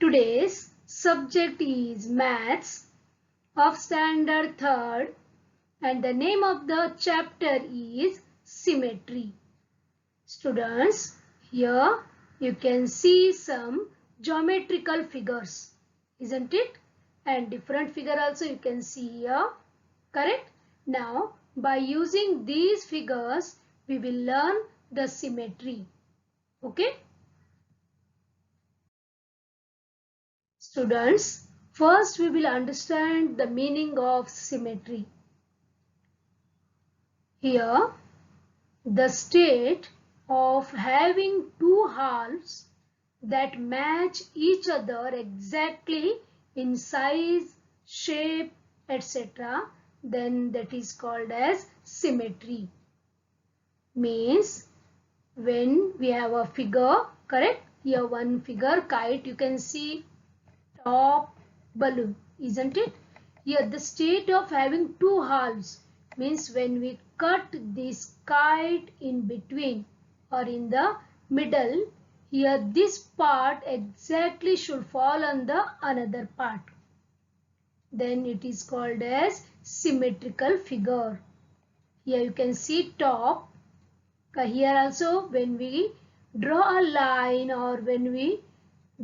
Today's subject is Maths of Standard 3rd and the name of the chapter is Symmetry. Students, here you can see some geometrical figures, isn't it? And different figure also you can see here, correct? Now, by using these figures, we will learn the symmetry, okay? Students, first we will understand the meaning of symmetry. Here, the state of having two halves that match each other exactly in size, shape, etc., then that is called as symmetry. Means when we have a figure, correct? Here one figure, kite, you can see top, balloon, isn't it? Here the state of having two halves means when we cut this kite in between or in the middle, here this part exactly should fall on the another part. Then it is called as symmetrical figure. Here you can see top. Here also when we draw a line or when we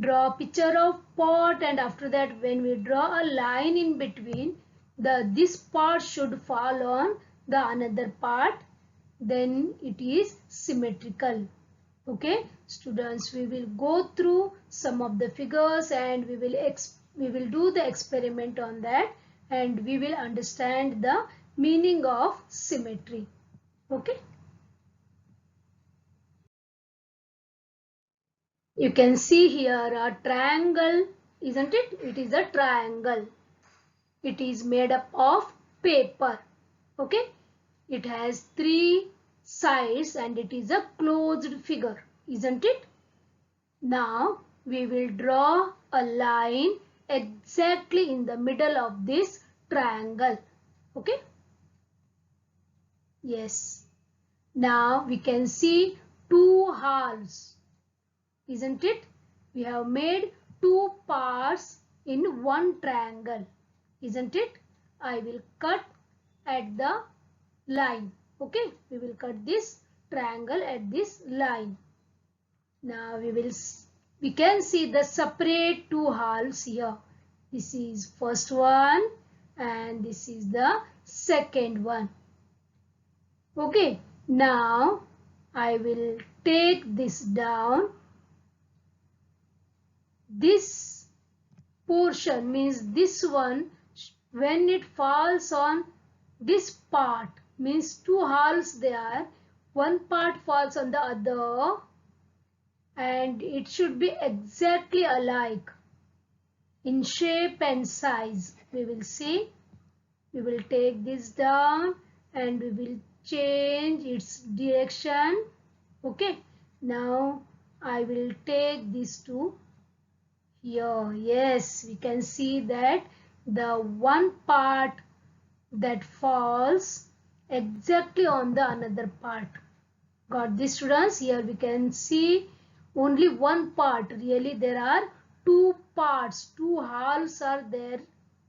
draw a picture of pot and after that when we draw a line in between, this part should fall on the another part, then it is symmetrical. Okay, students, we will go through some of the figures and we will do the experiment on that and we will understand the meaning of symmetry. Okay. You can see here a triangle, isn't it? It is a triangle. It is made up of paper. Okay. It has three sides and it is a closed figure, isn't it? Now we will draw a line exactly in the middle of this triangle. Okay. Yes. Now we can see two halves. Isn't it? We have made two parts in one triangle. Isn't it? I will cut at the line. Okay. We will cut this triangle at this line. Now we can see the separate two halves here. This is first one and this is the second one. Okay. Now I will take this down. This portion means this one, when it falls on this part means two halves there, one part falls on the other and it should be exactly alike in shape and size. We will see. We will take this down and we will change its direction. Okay. Now I will take this to here. Yes, we can see that the one part that falls exactly on the another part. Got this, students? Here we can see only one part. Really there are two parts, two halves are there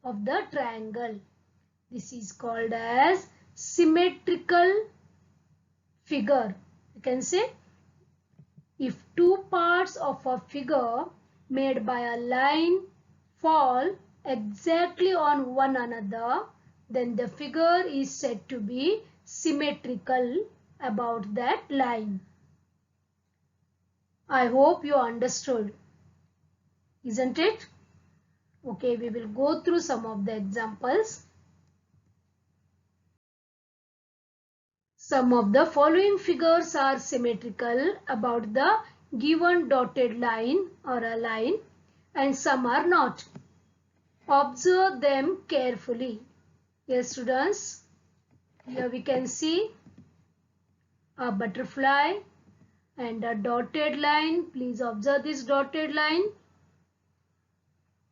of the triangle. This is called as symmetrical figure. You can say if two parts of a figure made by a line fall exactly on one another, then the figure is said to be symmetrical about that line. I hope you understood, isn't it? Okay, we will go through some of the examples. Some of the following figures are symmetrical about the given dotted line or a line and some are not. Observe them carefully. Yes, students, here we can see a butterfly and a dotted line. Please observe this dotted line.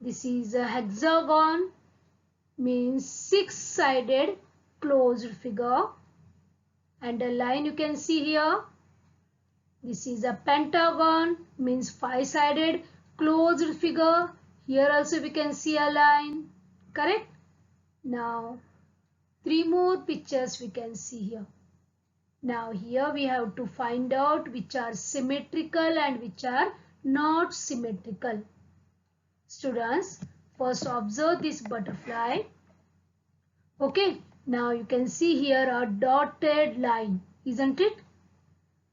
This is a hexagon, means six-sided closed figure, and a line you can see here. This is a pentagon, means five-sided closed figure. Here also we can see a line. Correct? Now, 3 more pictures we can see here. Now here we have to find out which are symmetrical and which are not symmetrical. Students, first observe this butterfly. Okay, now you can see here a dotted line, isn't it?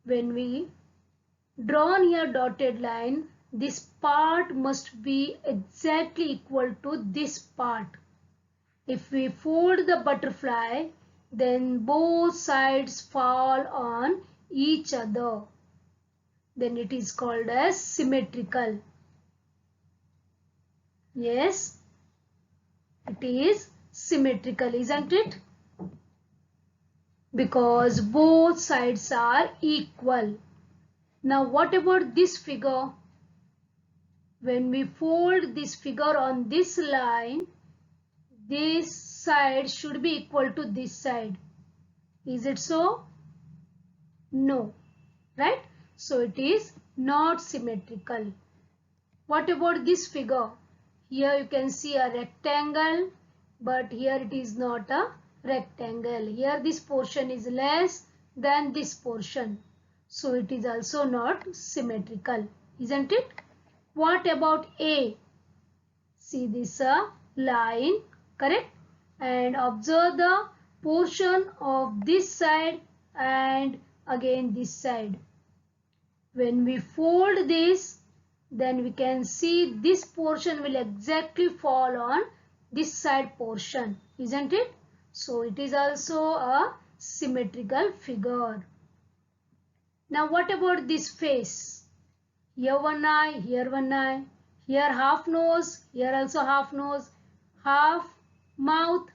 When we draw here dotted line, this part must be exactly equal to this part. If we fold the butterfly, then both sides fall on each other. Then it is called as symmetrical. Yes, it is symmetrical, isn't it? Because both sides are equal. Now what about this figure? When we fold this figure on this line, this side should be equal to this side. Is it so? No. Right? So it is not symmetrical. What about this figure? Here you can see a rectangle, but here it is not a rectangle. Here this portion is less than this portion. So it is also not symmetrical, isn't it? What about A? See this line, correct? And observe the portion of this side and again this side. When we fold this, then we can see this portion will exactly fall on this side portion, isn't it? So it is also a symmetrical figure. Now what about this face? Here one eye, here one eye, here half nose, here also half nose, half mouth,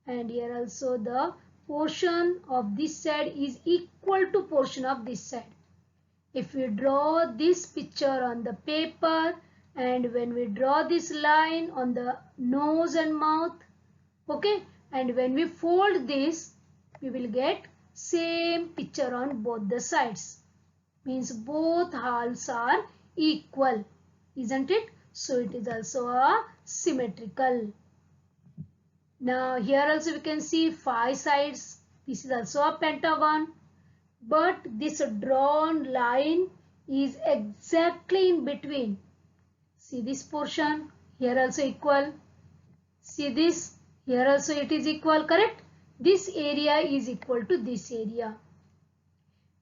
and here also the portion of this side is equal to portion of this side. If we draw this picture on the paper and when we draw this line on the nose and mouth, okay, and when we fold this, we will get same picture on both the sides. Means both halves are equal, isn't it? So it is also a symmetrical. Now here also we can see 5 sides. This is also a pentagon. But this drawn line is exactly in between. See this portion, here also equal. See this, here also it is equal, correct? This area is equal to this area.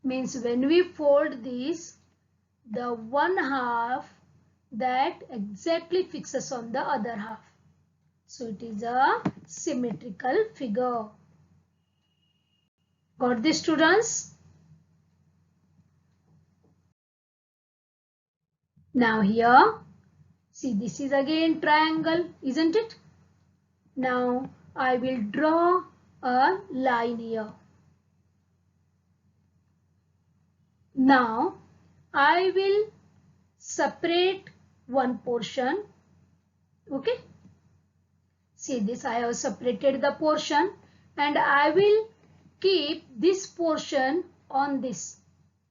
Means when we fold this, the one half that exactly fixes on the other half. So it is a symmetrical figure. Got this, students? Now here, see this is again triangle, isn't it? Now I will draw a line here. Now I will separate one portion. Okay. See this, I have separated the portion and I will keep this portion on this.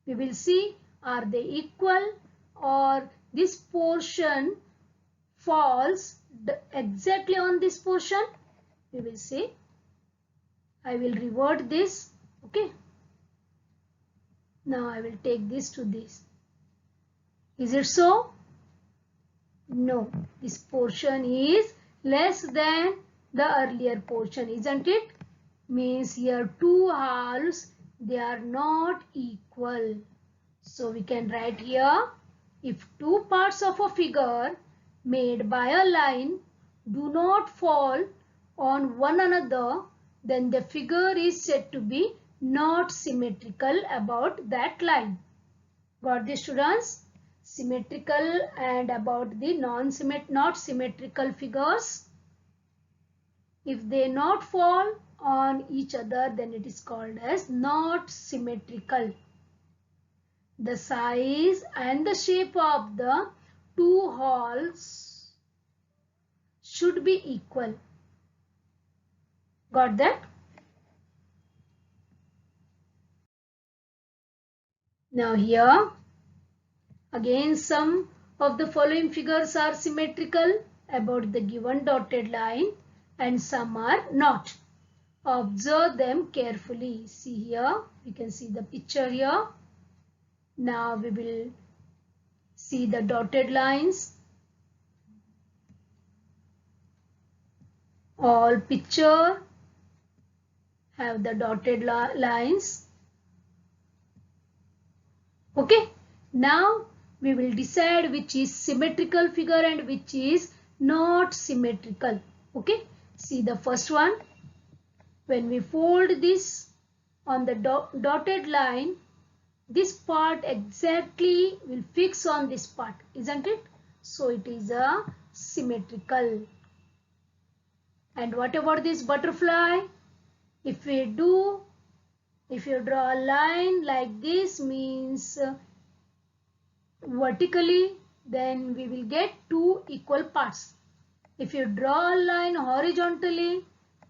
We will see are they equal or this portion falls exactly on this portion. We will see. I will revert this. Okay. Now I will take this to this. Is it so? No. This portion is less than the earlier portion, isn't it? Means here two halves, they are not equal. So we can write here, if two parts of a figure made by a line do not fall on one another, then the figure is said to be not symmetrical about that line. Got this, students? Symmetrical and about the not symmetrical figures. If they not fall on each other, then it is called as not symmetrical. The size and the shape of the two halves should be equal. Got that? Now here again some of the following figures are symmetrical about the given dotted line and some are not? Observe them carefully. See here, we can see the picture here. Now we will see the dotted lines. All picture have the dotted lines. Okay. Now we will decide which is symmetrical figure and which is not symmetrical. Okay. See the first one. When we fold this on the dotted line, this part exactly will fix on this part, isn't it? So it is a symmetrical. And what about this butterfly? If you draw a line like this, means vertically, then we will get two equal parts. If you draw a line horizontally,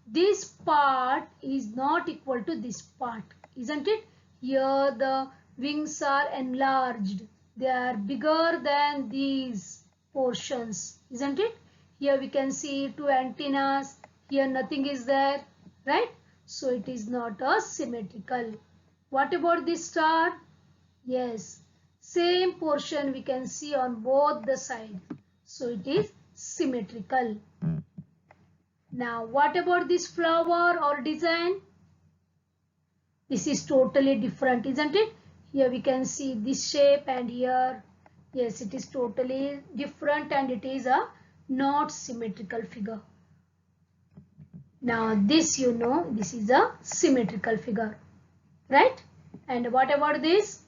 this part is not equal to this part, isn't it? Here the wings are enlarged. They are bigger than these portions, isn't it? Here we can see two antennas. Here nothing is there, right? So it is not a symmetrical. What about this star? Yes, same portion we can see on both the sides. So it is symmetrical. Now what about this flower or design? This is totally different, isn't it? Here we can see this shape and here. Yes, it is totally different and it is a not symmetrical figure. Now this this is a symmetrical figure, right? And what about this?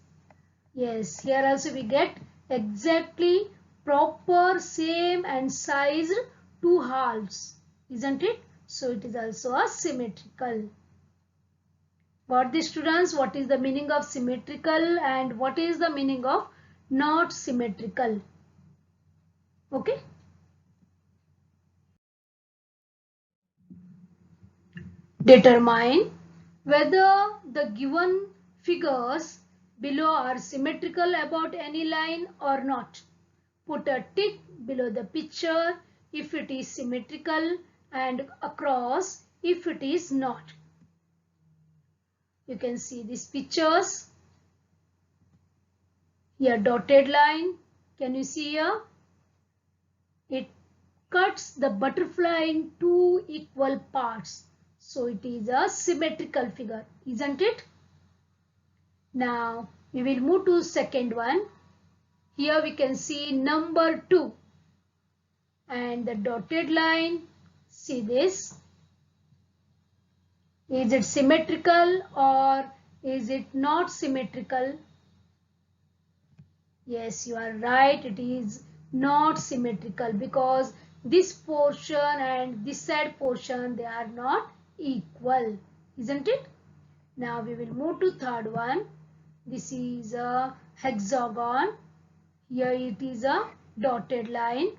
Yes, here also we get exactly proper same and sized two halves, isn't it? So it is also a symmetrical. Got this, students? What is the meaning of symmetrical and what is the meaning of not symmetrical? Okay. Determine whether the given figures below are symmetrical about any line or not. Put a tick below the picture if it is symmetrical and across if it is not. You can see these pictures. Here dotted line. Can you see here? It cuts the butterfly in two equal parts. So it is a symmetrical figure, isn't it? Now we will move to second one. Here we can see number 2 and the dotted line. See this. Is it symmetrical or is it not symmetrical? Yes, you are right. It is not symmetrical because this portion and this side portion, they are not equal, isn't it? Now we will move to third one. This is a hexagon. Here it is a dotted line.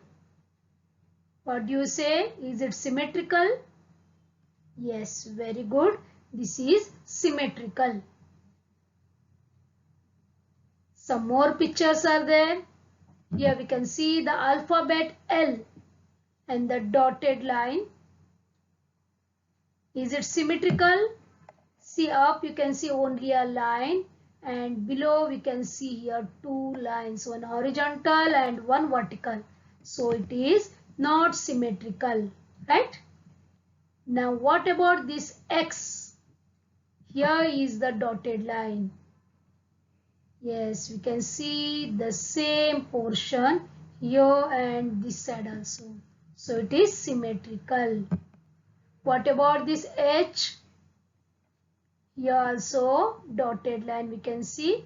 What do you say? Is it symmetrical? Yes, very good. This is symmetrical. Some more pictures are there. Here we can see the alphabet L and the dotted line. Is it symmetrical? See up, you can see only a line, and below we can see here two lines, one horizontal and one vertical. So it is not symmetrical, right? Now what about this X? Here is the dotted line. Yes, we can see the same portion here and this side also. So it is symmetrical. What about this H? Here also dotted line we can see.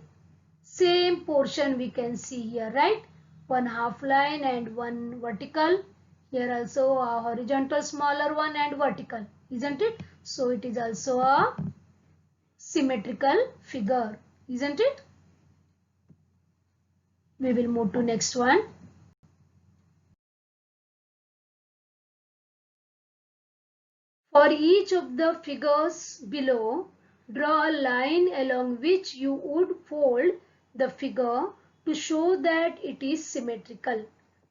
Same portion we can see here, right? One half line and one vertical. Here also a horizontal smaller one and vertical, isn't it? So it is also a symmetrical figure, isn't it? We will move to next one. For each of the figures below, draw a line along which you would fold the figure to show that it is symmetrical.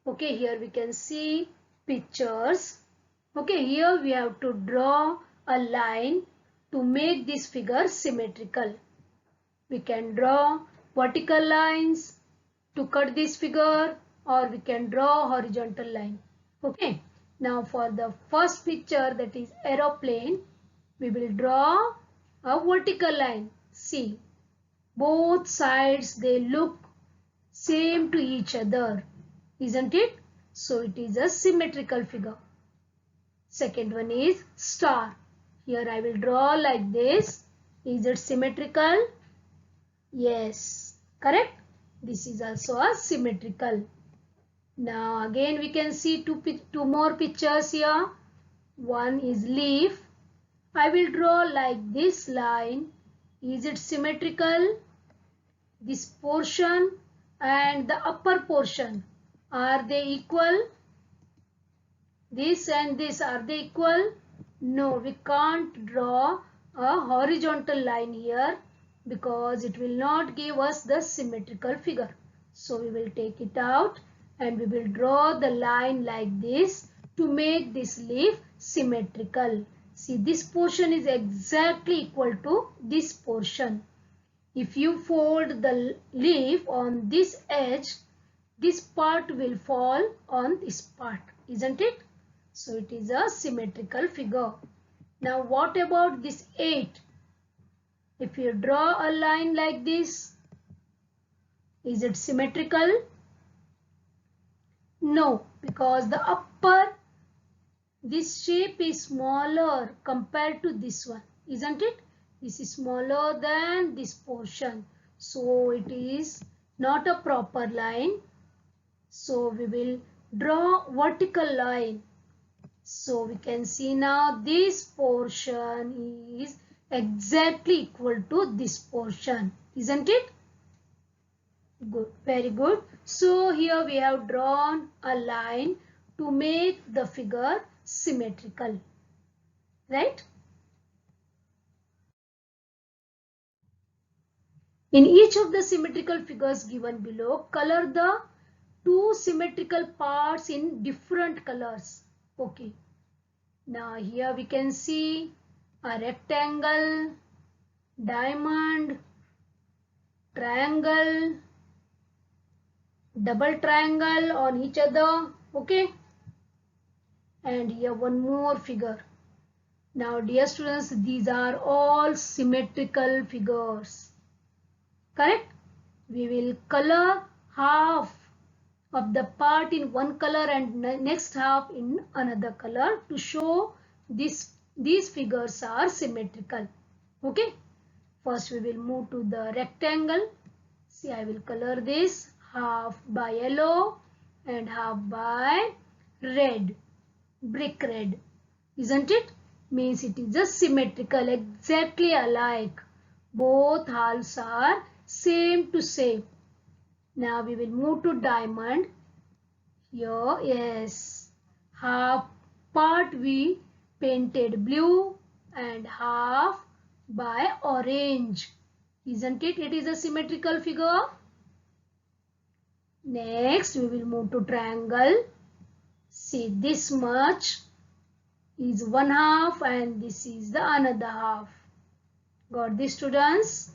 Okay, here we can see pictures. Okay, here we have to draw a line to make this figure symmetrical. We can draw vertical lines to cut this figure, or we can draw horizontal line. Okay, now for the first picture, that is aeroplane, we will draw a vertical line. See, both sides, they look same to each other, isn't it? So it is a symmetrical figure. Second one is star. Here I will draw like this. Is it symmetrical? Yes, correct. This is also a symmetrical. Now again we can see two more pictures here. One is leaf. I will draw like this line. Is it symmetrical? This portion and the upper portion, are they equal? This and this, are they equal? No, we can't draw a horizontal line here because it will not give us the symmetrical figure. So we will take it out and we will draw the line like this to make this leaf symmetrical. See, this portion is exactly equal to this portion. If you fold the leaf on this edge, this part will fall on this part, isn't it? So it is a symmetrical figure. Now what about this 8? If you draw a line like this, is it symmetrical? No, because the upper, this shape is smaller compared to this one, isn't it? This is smaller than this portion. So it is not a proper line. So we will draw vertical line. So we can see now this portion is exactly equal to this portion, isn't it? Good, very good. So here we have drawn a line to make the figure symmetrical, right? In each of the symmetrical figures given below, color the two symmetrical parts in different colors. Okay. Now here we can see a rectangle, diamond, triangle, double triangle on each other. Okay. And here one more figure. Now dear students, these are all symmetrical figures. Correct? We will color half of the part in one color and next half in another color to show these figures are symmetrical. Okay. First we will move to the rectangle. See, I will color this half by yellow and half by red, brick red. Isn't it? Means it is just symmetrical, exactly alike. Both halves are same to same. Now we will move to diamond. Here, yes, half part we painted blue and half by orange. Isn't it? It is a symmetrical figure. Next, we will move to triangle. See, this much is one half and this is the another half. Got this, students?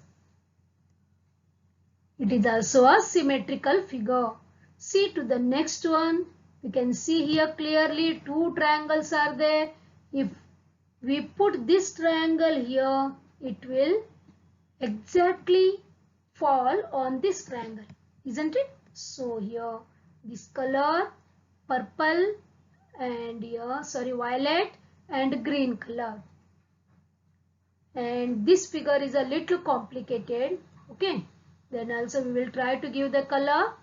It is also a symmetrical figure. See to the next one. We can see here clearly two triangles are there. If we put this triangle here, it will exactly fall on this triangle, isn't it? So here this color purple and here violet and green color. And this figure is a little complicated. Okay. Then also we will try to give the color.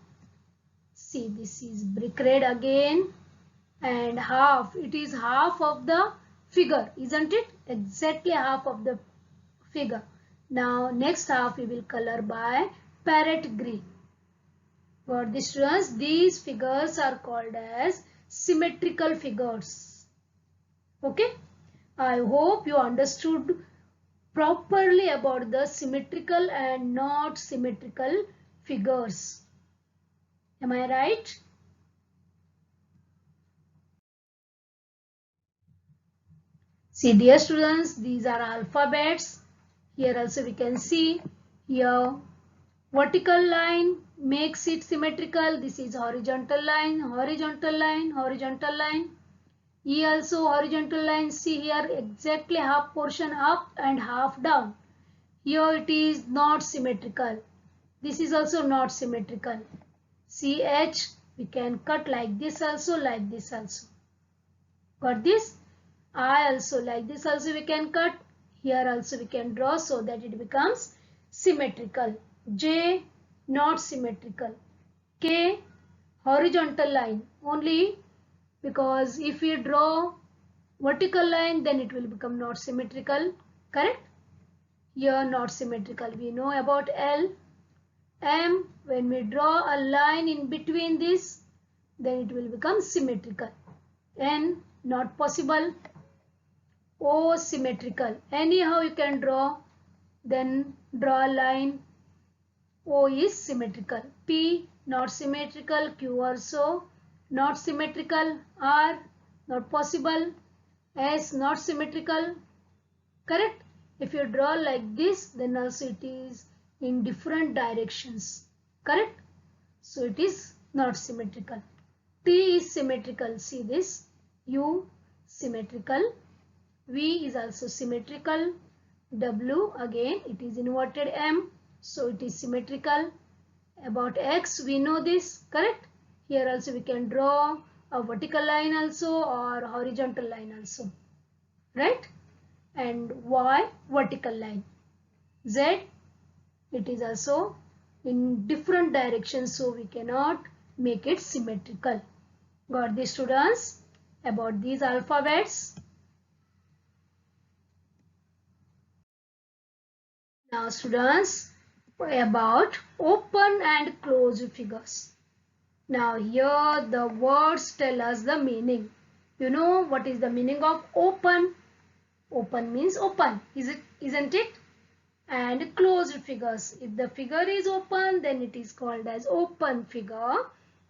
See, this is brick red again and half. It is half of the figure, isn't it? Exactly half of the figure. Now next half we will color by parrot green. For this, students, these figures are called as symmetrical figures. Okay. I hope you understood properly about the symmetrical and not symmetrical figures. Am I right? See dear students, these are alphabets. Here also we can see here vertical line makes it symmetrical. This is horizontal line, horizontal line, horizontal line. E also horizontal line. See here exactly half portion up and half down. Here it is not symmetrical. This is also not symmetrical. CH we can cut like this also, like this also. Got this? I also like this also we can cut. Here also we can draw so that it becomes symmetrical. J not symmetrical. K horizontal line only because if we draw vertical line then it will become not symmetrical. Correct? Here not symmetrical. We know about L. M when we draw a line in between this then it will become symmetrical. N not possible. O symmetrical. Anyhow you can draw, then draw a line. O is symmetrical. P not symmetrical. Q also not symmetrical. R not possible. S not symmetrical. Correct? If you draw like this, then also it is in different directions. Correct? So it is not symmetrical. T is symmetrical. See this. U symmetrical. V is also symmetrical. W again it is inverted M, so it is symmetrical. About X we know this, correct? Here also we can draw a vertical line also or horizontal line also, right? And Y vertical line. Z it is also in different directions, so we cannot make it symmetrical. Got this, students? About these alphabets. Now students, about open and closed figures. Now here the words tell us the meaning. You know what is the meaning of open? Open means open, isn't it? And closed figures. If the figure is open, then it is called as open figure.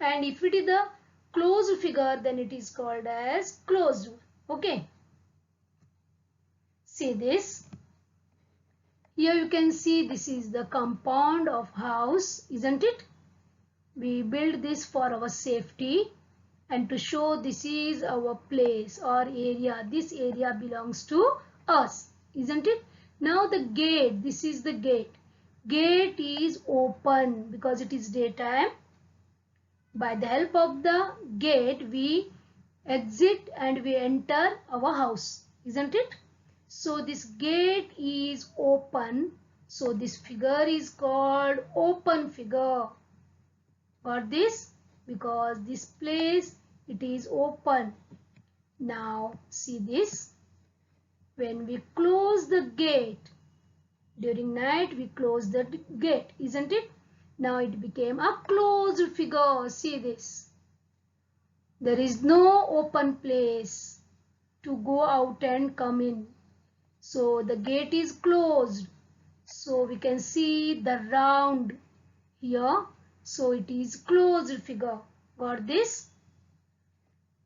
And if it is the closed figure, then it is called as closed. Okay. See this. Here you can see this is the compound of house, isn't it? We build this for our safety and to show this is our place or area. This area belongs to us, isn't it? Now the gate, this is the gate. Gate is open because it is daytime. By the help of the gate, we exit and we enter our house, isn't it? So this gate is open. So this figure is called open figure. Got this? Because this place, it is open. Now see this. When we close the gate, during night we close the gate, isn't it? Now it became a closed figure. See this. There is no open place to go out and come in. So the gate is closed. So we can see the round here. So it is closed figure. Got this?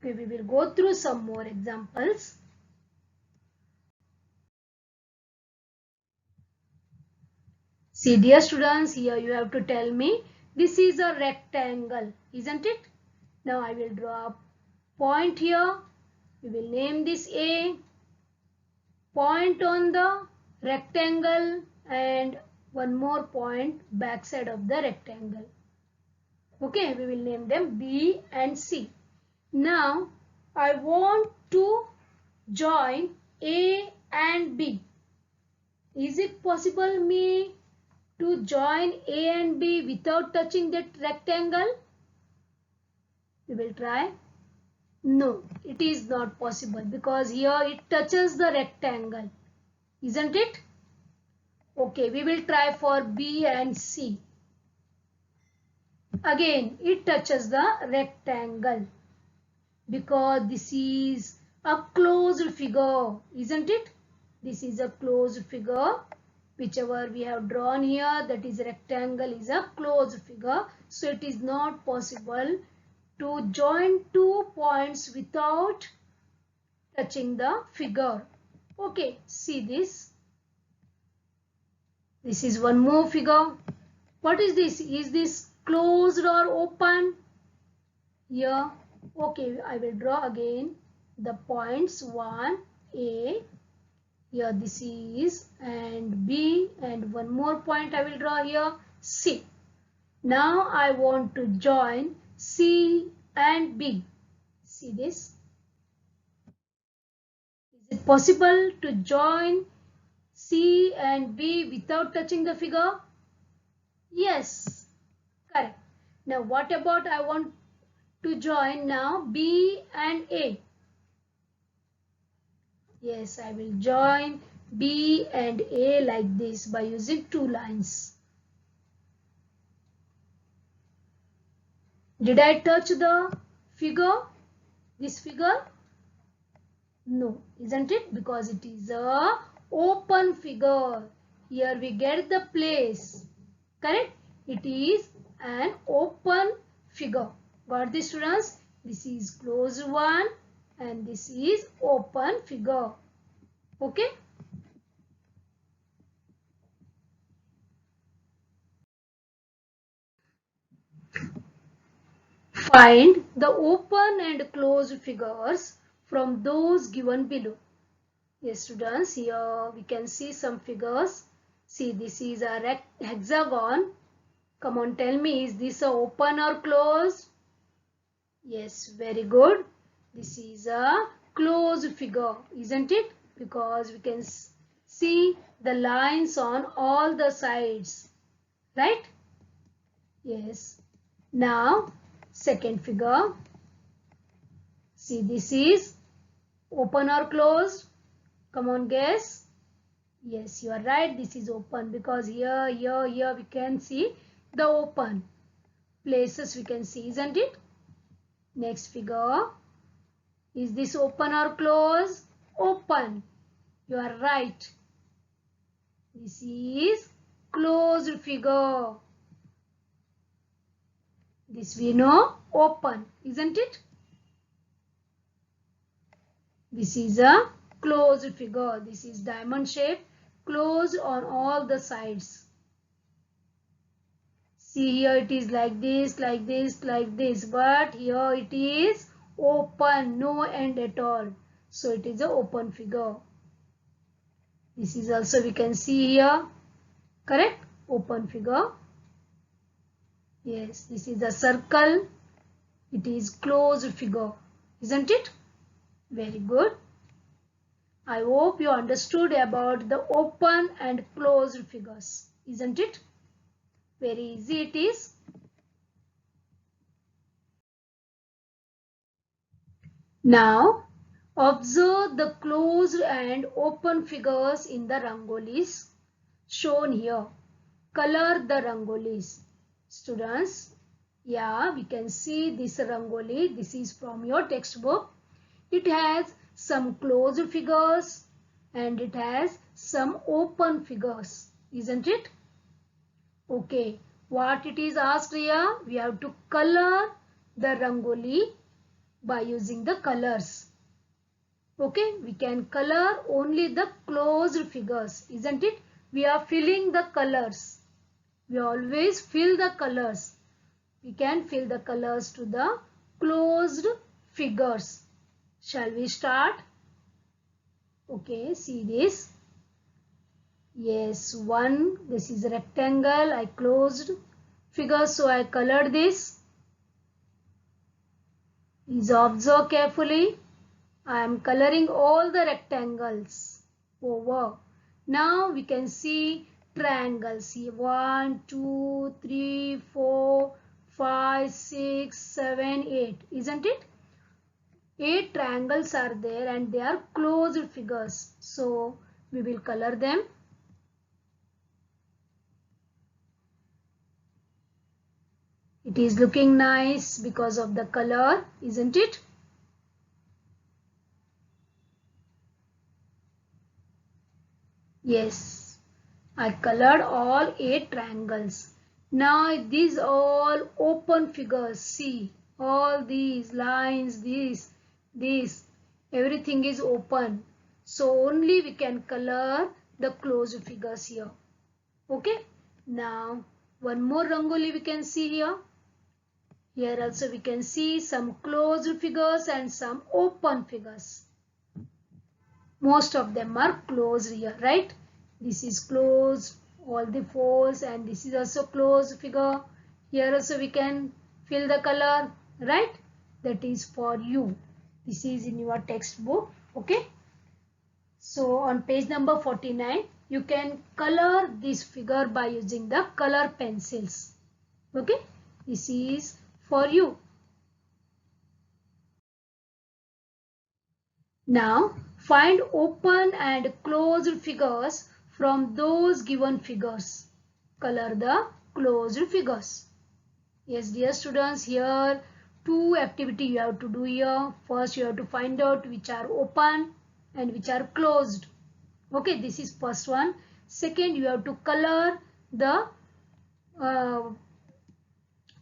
Okay, we will go through some more examples. See dear students, here you have to tell me this is a rectangle, isn't it? Now I will draw a point here. We will name this A. Point on the rectangle and one more point backside of the rectangle. Okay, we will name them B and C. Now I want to join A and B. Is it possible me to join A and B without touching that rectangle? We will try. No, it is not possible because here it touches the rectangle, isn't it? Okay, we will try for B and C. Again, it touches the rectangle because this is a closed figure, isn't it? This is a closed figure. Whichever we have drawn here, that is rectangle, is a closed figure. So it is not possible to join two points without touching the figure. Okay, see this. This is one more figure. What is this? Is this closed or open? Here. Okay, I will draw again the points 1, A. Here this is and B, and one more point I will draw here, C. Now I want to join C and B. See this? Is it possible to join C and B without touching the figure? Yes, correct. Now what about I want to join now B and A? Yes, I will join B and A like this by using two lines. Did I touch the figure? This figure? No, isn't it? Because it is a open figure. Here we get the place. Correct? It is an open figure. Got this, students? This is closed one and this is open figure. Okay? Find the open and closed figures from those given below. Yes, students, here we can see some figures. See, this is a hexagon. Come on, tell me, is this a open or closed? Yes, very good. This is a closed figure, isn't it? Because we can see the lines on all the sides, right? Yes. Now, second figure. See, this is open or closed? Come on, guess. Yes, you are right. This is open because here we can see the open places we can see, isn't it? Next figure. Is this open or closed? Open. You are right. This is closed figure. This we know open, isn't it? This is a closed figure. This is diamond shape, closed on all the sides. See, here it is like this, like this, like this. But here it is open, no end at all. So it is an open figure. This is also we can see here. Correct? Open figure. Yes, this is a circle. It is closed figure. Isn't it? Very good. I hope you understood about the open and closed figures. Isn't it? Very easy it is. Now, observe the closed and open figures in the rangolis shown here. Color the rangolis. Students, yeah, we can see this rangoli. This is from your textbook. It has some closed figures and it has some open figures. Isn't it? Okay, what it is asked here? We have to color the rangoli by using the colors. Okay, we can color only the closed figures, isn't it? We are filling the colors. We always fill the colors. We can fill the colors to the closed figures. Shall we start? Okay, see this. Yes, one. This is a rectangle. I closed figure, so I colored this. Please observe carefully. I am coloring all the rectangles over. Now we can see triangles. See 1, 2, 3, 4, 5, 6, 7, 8. Isn't it? 8 triangles are there and they are closed figures. So we will color them. It is looking nice because of the color, isn't it? Yes, I colored all 8 triangles. Now these all open figures. See, all these lines, this, everything is open. So only we can color the closed figures here. Okay. Now one more rangoli we can see here. Here also we can see some closed figures and some open figures. Most of them are closed here, right? This is closed, all the fours, and this is also closed figure. Here also we can fill the color, right? That is for you. This is in your textbook, okay? So on page number 49, you can color this figure by using the color pencils, okay? This is for you. Now find open and closed figures from those given figures. Color the closed figures. Yes, dear students, here two activities you have to do here. First you have to find out which are open and which are closed. Okay, this is first one. Second, you have to color the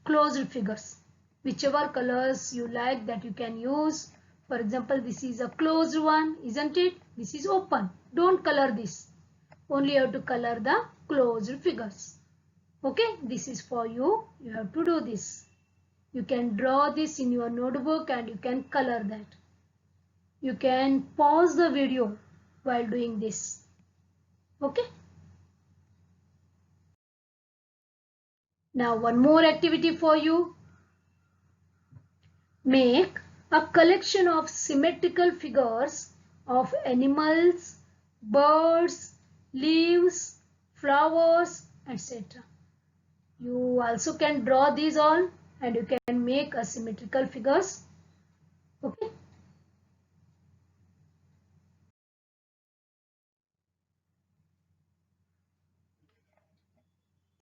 closed figures. Whichever colors you like that you can use. For example, this is a closed one, isn't it? This is open. Don't color this. Only you have to color the closed figures. Okay, this is for you. You have to do this. You can draw this in your notebook and you can color that. You can pause the video while doing this. Okay. Now one more activity for you. Make a collection of symmetrical figures of animals, birds, leaves, flowers, etc. You also can draw these all and you can make a symmetrical figures.